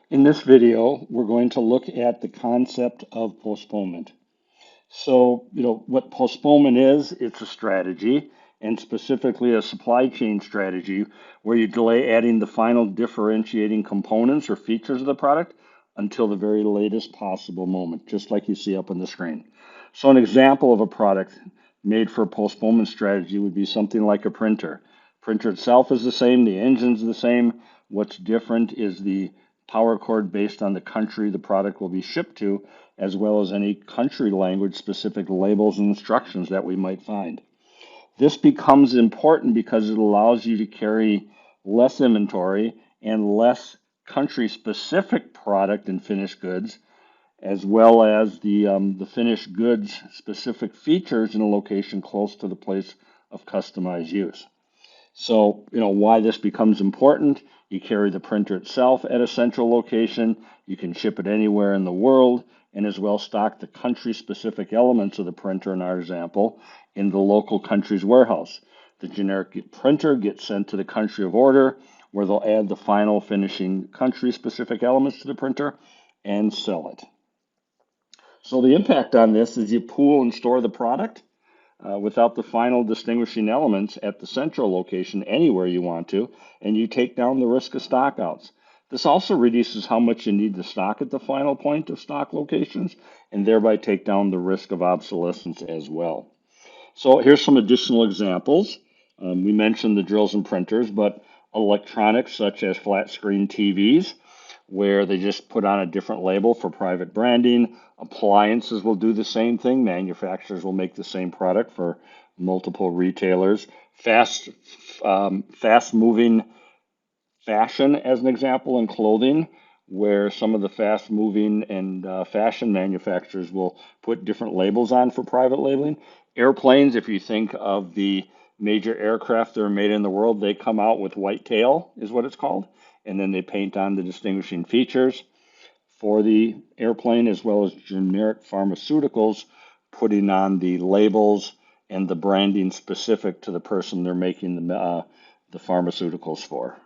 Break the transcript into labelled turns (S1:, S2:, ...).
S1: In this video, we're going to look at the concept of postponement. So, what postponement is, it's a strategy, and specifically a supply chain strategy where you delay adding the final differentiating components or features of the product until the very latest possible moment, just like you see up on the screen. So, an example of a product made for a postponement strategy would be something like a printer. Printer itself is the same, the engine's the same. What's different is the power cord based on the country the product will be shipped to, as well as any country language specific labels and instructions that we might find. This becomes important because it allows you to carry less inventory and less country specific product and finished goods, as well as the finished goods specific features in a location close to the place of customized use. So, why this becomes important. You carry the printer itself at a central location. You can ship it anywhere in the world and as well stock the country-specific elements of the printer, in our example, in the local country's warehouse. The generic printer gets sent to the country of order where they'll add the final finishing country-specific elements to the printer and sell it. So the impact on this is you pool and store the product without the final distinguishing elements at the central location anywhere you want to, and you take down the risk of stockouts. This also reduces how much you need to stock at the final point of stock locations, and thereby take down the risk of obsolescence as well. So here's some additional examples. We mentioned the drills and printers, but electronics such as flat screen TVs, where they just put on a different label for private branding. Appliances will do the same thing. Manufacturers will make the same product for multiple retailers. Fast-moving fashion, as an example, in clothing, where some of the fast-moving and fashion manufacturers will put different labels on for private labeling. Airplanes, if you think of the major aircraft that are made in the world, they come out with white tail, is what it's called, and then they paint on the distinguishing features for the airplane, as well as generic pharmaceuticals, putting on the labels and the branding specific to the person they're making the pharmaceuticals for.